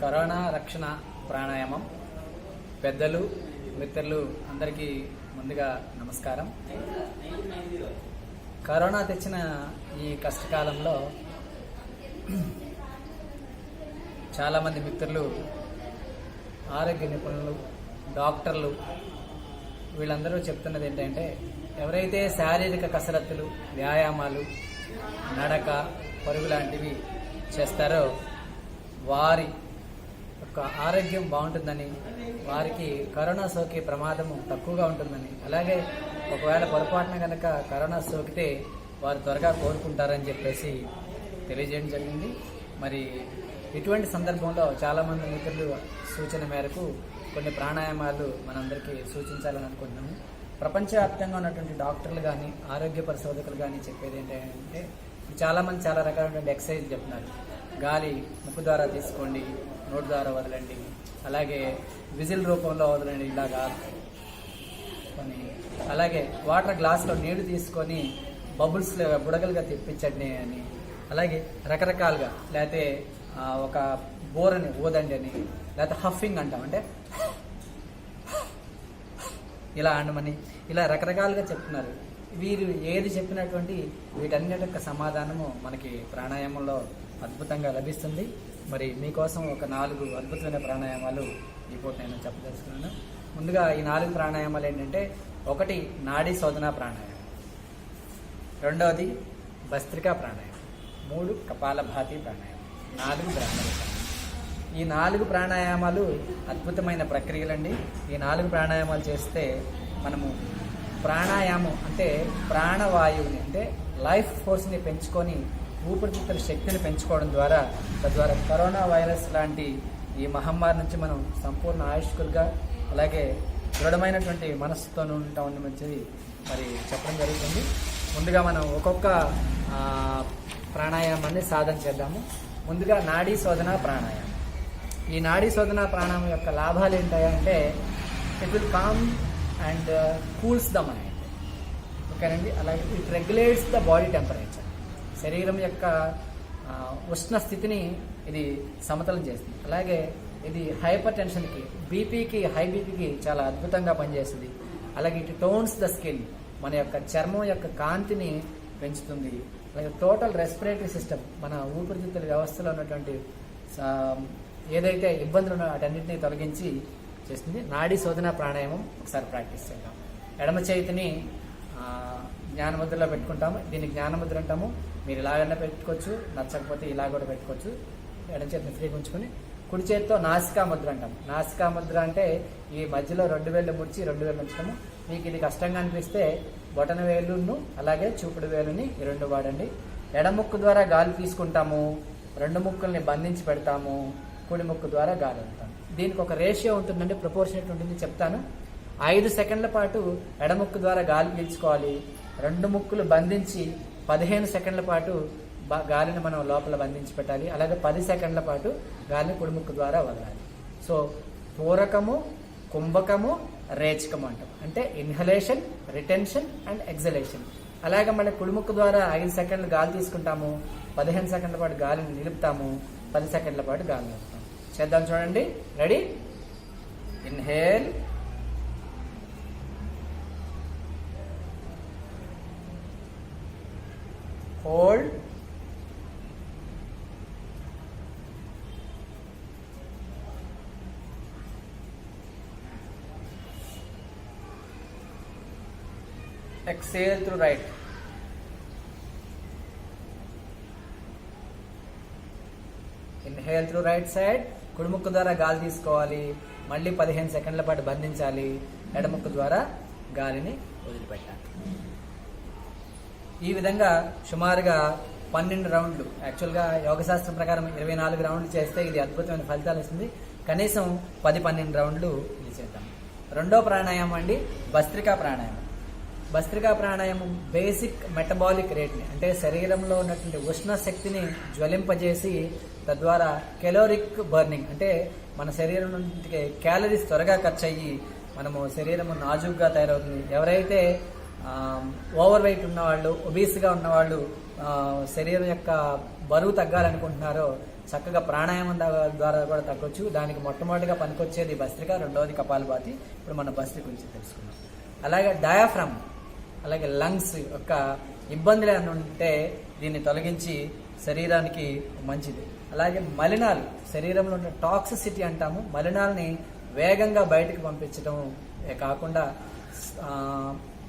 Corona రక్షణ ప్రాణాయామం. పెద్దలు, మిత్రులు అందరికీ ముందుగా నమస్కారం. కరోనా తెచ్చిన ఈ కష్టకాలంలో చాలామంది మిత్రులు, ఆరోగ్య నిపుణులు, డాక్టర్లు వీళ్ళందరూ చెప్తున్నది ఏంటంటే, ఎవరైతే శారీరక కసరత్తులు, వ్యాయామాలు, నడక, పరుగు లాంటివి చేస్తారో వారి యొక్క ఆరోగ్యం బాగుంటుందని, వారికి కరోనా సోకే ప్రమాదము తక్కువగా ఉంటుందని, అలాగే ఒకవేళ పొరపాటున కనుక కరోనా సోకితే వారు త్వరగా కోలుకుంటారని చెప్పేసి తెలియజేయడం జరిగింది. మరి ఇటువంటి సందర్భంలో చాలామంది మిత్రులు సూచన మేరకు కొన్ని ప్రాణాయామాలు మనందరికీ సూచించాలని అనుకుంటున్నాము. ప్రపంచవ్యాప్తంగా ఉన్నటువంటి డాక్టర్లు కానీ, ఆరోగ్య పరిశోధకులు కానీ చెప్పేది ఏంటంటే, చాలామంది చాలా రకాలైనటువంటి ఎక్సర్సైజ్ చెప్తున్నారు. గాలి ముక్కు ద్వారా తీసుకోండి, నోటి ద్వారా వదలండి, అలాగే విజిల్ రూపంలో వదలండి, ఇలాగా కొన్ని, అలాగే వాటర్ గ్లాస్లో నీళ్లు తీసుకొని బబుల్స్ బుడగలుగా తెప్పించండి అని, అలాగే రకరకాలుగా, లేకపోతే ఒక బోరని ఊదండి అని, లేకపోతే హఫింగ్ అంటాం, అంటే ఇలా అండమని, ఇలా రకరకాలుగా చెప్తున్నారు. వీరు ఏది చెప్పినటువంటి వీటన్నిటి యొక్క సమాధానము మనకి ప్రాణాయామంలో అద్భుతంగా లభిస్తుంది. మరి మీకోసం ఒక 4 అద్భుతమైన ప్రాణాయామాలు ఈ పూట నేను చెప్పదలుచుకున్నాను. ముందుగా ఈ 4 ప్రాణాయామాలు ఏంటంటే, 1 నాడీ శోధన ప్రాణాయామం, 2వది భస్త్రికా ప్రాణాయామం, 3 కపాలభాతి ప్రాణాయామం, 4 బ్రాహ్మణ ప్రాణాయామం. ఈ 4 ప్రాణాయామాలు అద్భుతమైన ప్రక్రియలండి. ఈ 4 ప్రాణాయామాలు చేస్తే మనము ప్రాణాయామం అంటే ప్రాణవాయువుని, అంటే లైఫ్ ఫోర్స్ని పెంచుకొని ఊపిరితిత్తుల శక్తిని పెంచుకోవడం ద్వారా, తద్వారా కరోనా వైరస్ లాంటి ఈ మహమ్మారి నుంచి మనం సంపూర్ణ ఆయుష్కులుగా, అలాగే దృఢమైనటువంటి మనస్సుతో ఉంటామని మంచిది మరి చెప్పడం జరుగుతుంది. ముందుగా మనం ఒక్కొక్క ప్రాణాయామాన్ని సాధన చేద్దాము. ముందుగా నాడీ శోధన ప్రాణాయామం. ఈ నాడీ శోధన ప్రాణాయామం యొక్క లాభాలు ఏంటంటే, it will calm and cools the mind. ఓకేనండి. అలాగే it regulates the body temperature. శరీరం యొక్క ఉష్ణ స్థితిని ఇది సమతులం చేస్తుంది. అలాగే ఇది హైపర్ టెన్షన్కి, బీపీకి, హై బీపీకి చాలా అద్భుతంగా పనిచేస్తుంది. అలాగే ఇట్ టోన్స్ ద స్కిన్, మన యొక్క చర్మం యొక్క కాంతిని పెంచుతుంది. అలాగే టోటల్ రెస్పిరేటరీ సిస్టమ్, మన ఊపిరితిత్తుల వ్యవస్థలో ఉన్నటువంటి ఏదైతే ఇబ్బందులు ఉన్నాయో వాటన్నింటినీ తొలగించి చేస్తుంది. నాడీ శోధన ప్రాణాయామం ఒకసారి ప్రాక్టీస్ చేద్దాం. ఎడమ చేతిని జ్ఞానముద్రలో పెట్టుకుంటాము. దీన్ని జ్ఞానముద్ర అంటాము. మీరు ఇలాగైనా పెట్టుకోవచ్చు, నచ్చకపోతే ఇలా కూడా పెట్టుకోవచ్చు. ఎడమ చేతిని ఫ్రీగా ఉంచుకొని, కుడి చేతితో నాసికా ముద్ర అంటాము. నాసికా ముద్ర అంటే ఈ మధ్యలో 2 వేళ్ళు ముడిచి 2 వేలు ఉంచడము. మీకు ఇది కష్టంగా అనిపిస్తే బొటన వేలును అలాగే చూపుడు వేలుని ఈ 2 వాడండి. ఎడముక్కు ద్వారా గాలి తీసుకుంటాము, 2 ముక్కుల్ని బంధించి పెడతాము, కుడి ముక్కు ద్వారా గాలి వదులుతాము. దీనికి ఒక రేషియో ఉంటుందండి, ప్రపోర్షనేట్ ఉంటుంది, చెప్తాను. 5 సెకండ్ల పాటు ఎడముక్కు ద్వారా గాలి పీల్చుకోవాలి. 2 ముక్కులు బంధించి 15 సెకండ్ల పాటు గాలిని మనం లోపల బంధించి పెట్టాలి. అలాగే 10 సెకండ్ల పాటు గాలిని కుడిముక్కు ద్వారా వదలాలి. సో పూరకము, కుంభకము, రేచకము అంటాం. అంటే ఇన్హలేషన్, రిటెన్షన్ అండ్ ఎగ్జలేషన్. అలాగే మళ్ళీ కుడిముక్కు ద్వారా 5 సెకండ్లు గాలి తీసుకుంటాము, 15 సెకండ్ల పాటు గాలిని నిలుపుతాము, 10 సెకండ్ల పాటు గాలిని నిలుపుతాము. చేద్దాం, చూడండి. Ready? Inhale, hold, exhale through right. Inhale through right side. కుడిముక్కు ద్వారా గాలి తీసుకోవాలి, మళ్ళీ 15 సెకండ్ల పాటు బంధించాలి, ఎడముక్కు ద్వారా గాలిని వదిలిపెట్టాలి. ఈ విధంగా సుమారుగా 12 రౌండ్లు, యాక్చువల్గా యోగశాస్త్రం ప్రకారం 24 రౌండ్లు చేస్తే ఇది అద్భుతమైన ఫలితాలు ఇస్తుంది. కనీసం 10-12 రౌండ్లు ఇది చేద్దాం. 2వ ప్రాణాయామం అండి, భస్త్రికా ప్రాణాయామం. భస్త్రికా ప్రాణాయామం బేసిక్ మెటబాలిక్ రేట్ని, అంటే శరీరంలో ఉన్నటువంటి ఉష్ణ శక్తిని జ్వలింపజేసి తద్వారా కెలోరిక్ బర్నింగ్, అంటే మన శరీరం నుండి క్యాలరీస్ త్వరగా ఖర్చు అయ్యి మనము శరీరము నాజుగ్గా తయారవుతుంది. ఎవరైతే ఓవర్ వెయిట్ ఉన్నవాళ్ళు, ఒబీస్గా ఉన్నవాళ్ళు శరీరం యొక్క బరువు తగ్గాలనుకుంటున్నారో చక్కగా ప్రాణాయామం ద్వారా కూడా తగ్గొచ్చు. దానికి మొట్టమొదటిగా పనికొచ్చేది భస్త్రిక, రెండవది కపాలభాతి. ఇప్పుడు మనం భస్త్రిక గురించి తెలుసుకున్నాం. అలాగే డయాఫ్రమ్, అలాగే లంగ్స్ యొక్క ఇబ్బందులు ఏమైనా ఉంటే దీన్ని తొలగించి శరీరానికి మంచిది. అలాగే మలినాలు, శరీరంలో ఉన్న టాక్సిసిటీ అంటాము, మలినాలని వేగంగా బయటకు పంపించడం కాకుండా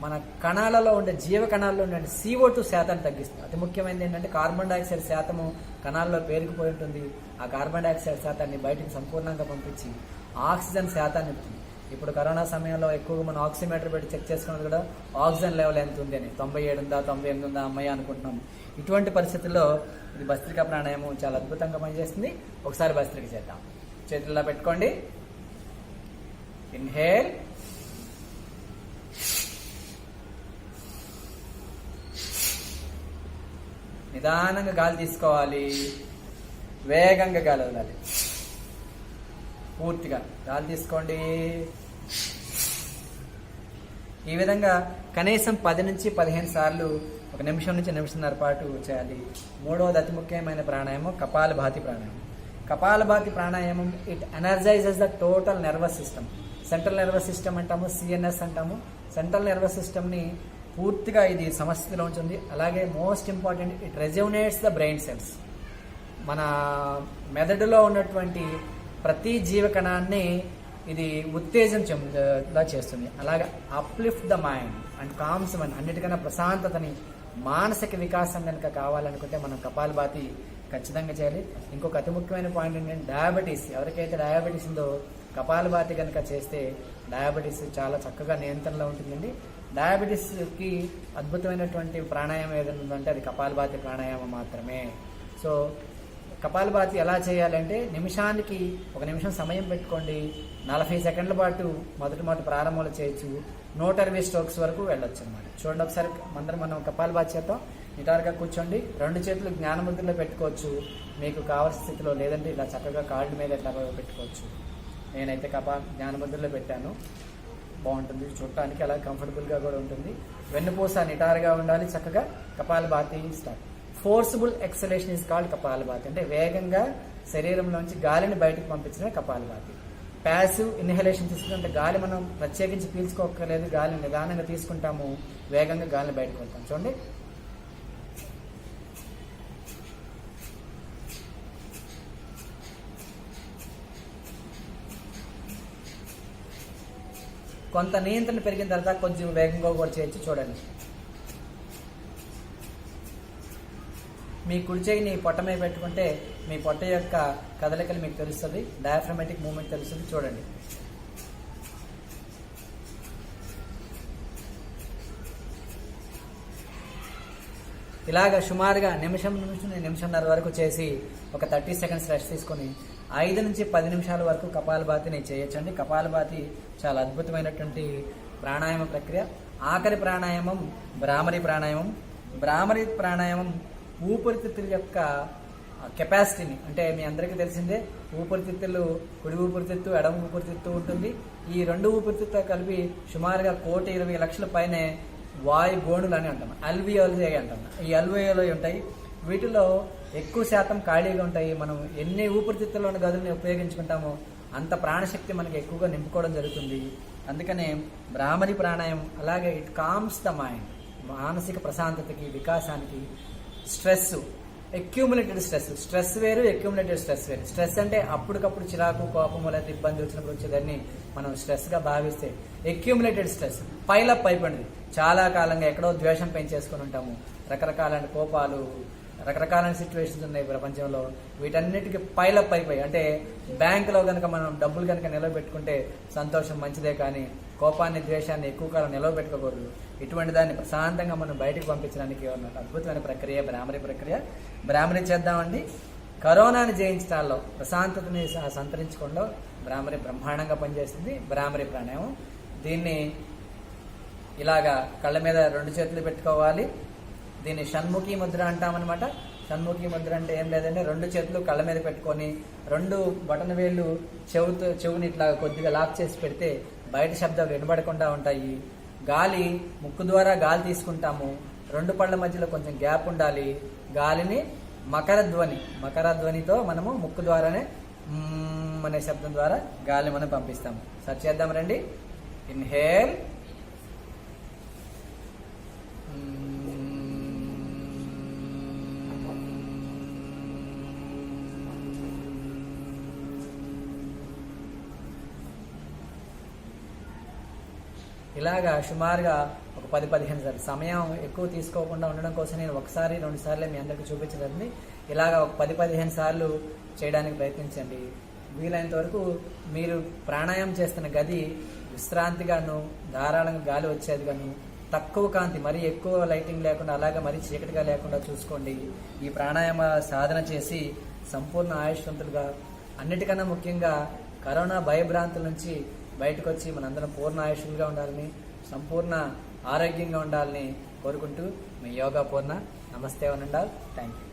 మన కణాలలో ఉండే జీవ కణాల్లో ఉండే CO2 శాతాన్ని తగ్గిస్తుంది. అతి ముఖ్యమైనది ఏంటంటే కార్బన్ డైఆక్సైడ్ శాతము కణాల్లో పేరుకుపోయి ఉంటుంది. ఆ కార్బన్ డైఆక్సైడ్ శాతాన్ని బయటకు సంపూర్ణంగా పంపించి ఆక్సిజన్ శాతాన్ని ఇస్తుంది. ఇప్పుడు కరోనా సమయంలో ఎక్కువగా మనం ఆక్సిమీటర్ పెట్టి చెక్ చేసుకున్నది కూడా ఆక్సిజన్ లెవెల్ ఎంత ఉంది అని, 97 ఉందా 98 ఉందా అమ్మాయి అనుకుంటున్నాం. ఇటువంటి పరిస్థితుల్లో ఇది భస్త్రికా ప్రాణాయామం చాలా అద్భుతంగా పనిచేస్తుంది. ఒకసారి భస్త్రిక చేద్దాం. చేతుల్లో పెట్టుకోండి. ఇన్హేల్, నిదానంగా గాలి తీసుకోవాలి, వేగంగా గాలి వదలాలి. పూర్తిగా గాలి తీసుకోండి. ఈ విధంగా కనీసం 10 నుంచి 15 సార్లు 1 నిమిషం నుంచి నిమిషంన్నర పాటు చేయాలి. మూడవది అతి ముఖ్యమైన ప్రాణాయామం kapalbhati pranayama. Kapalbhati pranayama it energises the total nervous system. Central nervous system అంటాము, CNS అంటాము. సెంట్రల్ నర్వస్ సిస్టమ్ని పూర్తిగా ఇది సమస్యలో ఉంటుంది. అలాగే most important, it rejuvenates the brain cells. మన మెదడులో ఉన్నటువంటి ప్రతి జీవకణాన్ని ఇది ఉత్తేజం చెందేలా చేస్తుంది. అలాగే uplift the mind and comms mind. అన్నిటికన్నా ప్రశాంతతని, మానసిక వికాసం కనుక కావాలనుకుంటే మనం కపాలభాతి ఖచ్చితంగా చేయాలి. ఇంకొక అతి ముఖ్యమైన పాయింట్ ఏంటంటే డయాబెటీస్. ఎవరికైతే డయాబెటీస్ ఉందో కపాలభాతి కనుక చేస్తే డయాబెటీస్ చాలా చక్కగా నియంత్రణలో ఉంటుందండి. డయాబెటీస్కి అద్భుతమైనటువంటి ప్రాణాయామం ఏదైనా ఉందంటే అది కపాలభాతి ప్రాణాయామం మాత్రమే. సో కపాలభాతి ఎలా చేయాలంటే నిమిషానికి 1 నిమిషం సమయం పెట్టుకోండి. 40 సెకండ్ల పాటు మొదటి ప్రారంభంలో చేయొచ్చు. 120 స్ట్రోక్స్ వరకు వెళ్ళొచ్చు అనమాట. చూడండి ఒకసారి మనం కపాలభాతి చేద్దాం. నిటారుగా కూర్చోండి. 2 చేతులు జ్ఞానముద్రలో పెట్టుకోవచ్చు మీకు కావాల్సిన స్థితిలో, లేదంటే ఇలా చక్కగా కాళ్ళ మీద ఇట్లా పెట్టుకోవచ్చు. నేనైతే జ్ఞానముద్రలో పెట్టాను, బాగుంటుంది చూడటానికి, అలా కంఫర్టబుల్గా కూడా ఉంటుంది. వెన్నుపూస నిటారుగా ఉండాలి. చక్కగా kapalbhati start. Forcible exhalation is called kapalbhati. అంటే వేగంగా శరీరంలోంచి గాలిని బయటకు పంపించడమే కపాలభాతి. ప్యాసివ్ ఇన్హలేషన్ తీసుకుంటే గాలి మనం ప్రత్యేకించి పీల్చుకోక్కర్లేదు, గాలిని నిదానంగా తీసుకుంటాము, వేగంగా గాలిని బయటకు వెళ్తాం. చూడండి, కొంత నియంత్రణ పెరిగిన తర్వాత కొంచెం వేగంగా కూడా చేయొచ్చు. చూడండి, మీ కుడి చేయిని పొట్ట మీద పెట్టుకుంటే మీ పొట్ట యొక్క కదలికలు మీకు తెలుస్తుంది, డయాఫ్రమాటిక్ మూవ్మెంట్ తెలుస్తుంది. చూడండి, ఇలాగ సుమారుగా నిమిషంన్నర వరకు చేసి ఒక 30 సెకండ్స్ రెస్ట్ తీసుకొని 5 నుంచి 10 నిమిషాల వరకు కపాలభాతిని చేయొచ్చండి. కపాలభాతి చాలా అద్భుతమైనటువంటి ప్రాణాయామ ప్రక్రియ. ఆఖరి ప్రాణాయామం భ్రామరి ప్రాణాయామం. భ్రామరి ప్రాణాయామం ఊపిరితిత్తుల యొక్క కెపాసిటీని, అంటే మీ అందరికీ తెలిసిందే, ఊపిరితిత్తులు కుడి ఊపిరితిత్తు, ఎడమ ఊపిరితిత్తు ఉంటుంది. ఈ 2 ఊపిరితిత్తులు కలిపి సుమారుగా 1,20,00,000 పైనే వాయు గోణులు అని అంటాం, అల్వియోలజీ అంటాం. ఈ అల్వియోలజీ ఉంటాయి, వీటిలో ఎక్కువ శాతం ఖాళీగా ఉంటాయి. మనం ఎన్ని ఊపిరితిత్తుల్లోని గదుల్ని ఉపయోగించుకుంటామో అంత ప్రాణశక్తి మనకి ఎక్కువగా నింపుకోవడం జరుగుతుంది. అందుకనే భ్రామరి ప్రాణాయామం. అలాగే ఇట్ కామ్స్ ద మైండ్, మానసిక ప్రశాంతతకి, వికాసానికి. స్ట్రెస్, అక్యూములేటెడ్ స్ట్రెస్ వేరు, అక్యూములేటెడ్ స్ట్రెస్ వేరు. స్ట్రెస్ అంటే అప్పటికప్పుడు చిరాకు, కోపము లేదా ఇబ్బంది వచ్చినప్పుడు వచ్చేదాన్ని మనం స్ట్రెస్గా భావిస్తే, అక్యూములేటెడ్ స్ట్రెస్ పైలప్ అయిపోయింది. చాలా కాలంగా ఎక్కడో ద్వేషం పెంచేసుకుని ఉంటాము, రకరకాలైన కోపాలు, రకరకాలైన సిచ్యువేషన్స్ ఉన్నాయి ప్రపంచంలో. వీటన్నిటికీ పైలప్ అయిపోయి, అంటే బ్యాంకులో కనుక మనం డబ్బులు కనుక నిలవబెట్టుకుంటే సంతోషం మంచిదే, కానీ కోపాన్ని, ద్వేషాన్ని ఎక్కువ కాలం నిలవబెట్టుకోకూడదు. ఇటువంటి దాన్ని ప్రశాంతంగా మనం బయటకు పంపించడానికి ఉన్న అద్భుతమైన ప్రక్రియ భ్రామరి ప్రక్రియ. భ్రామరి చేద్దామండి. కరోనాని జయించడాల్లో, ప్రశాంతతని సంతరించుకోవడంలో భ్రామరి బ్రహ్మాండంగా పనిచేస్తుంది. భ్రామరి ప్రాణాయామం. దీన్ని ఇలాగా కళ్ళ మీద 2 చేతులు పెట్టుకోవాలి. దీన్ని షణ్ముఖి ముద్ర అంటామన్నమాట. షణ్ముఖి ముద్ర అంటే ఏం లేదంటే 2 చేతులు కళ్ళ మీద పెట్టుకొని 2 బటన్ వేళ్ళు చెవుని ఇట్లా కొద్దిగా లాక్ చేసి పెడితే బయట శబ్దాలు వినబడకుండా ఉంటాయి. గాలి ముక్కు ద్వారా గాలి తీసుకుంటాము, 2 పళ్ళ మధ్యలో కొంచెం గ్యాప్ ఉండాలి. గాలిని మకర ధ్వనితో మనము ముక్కు ద్వారానే అనే శబ్దం ద్వారా గాలి మనం పంపిస్తాము. సరి చేద్దాం రండి. ఇన్హేల్, ఇలాగా సుమారుగా ఒక 10-15 సార్లు. సమయం ఎక్కువ తీసుకోకుండా ఉండడం కోసం నేను 1-2 సార్లే మీ అందరికీ చూపించదండి. ఇలాగా ఒక 10-15 సార్లు చేయడానికి ప్రయత్నించండి. వీలైనంత వరకు మీరు ప్రాణాయామం చేస్తున్న గది విశ్రాంతిగాను, ధారాళంగా గాలి వచ్చేదిగాను, తక్కువ కాంతి, మరీ ఎక్కువ లైటింగ్ లేకుండా, అలాగే మరీ చీకటిగా లేకుండా చూసుకోండి. ఈ ప్రాణాయామ సాధన చేసి సంపూర్ణ ఆయుష్వంతులుగా, అన్నిటికన్నా ముఖ్యంగా కరోనా భయభ్రాంతుల నుంచి బయటకు వచ్చి మనందరం పూర్ణ ఆయుష్గా ఉండాలని, సంపూర్ణ ఆరోగ్యంగా ఉండాలని కోరుకుంటూ మీ యోగా పూర్ణ. నమస్తే వనండాల్. Thank you.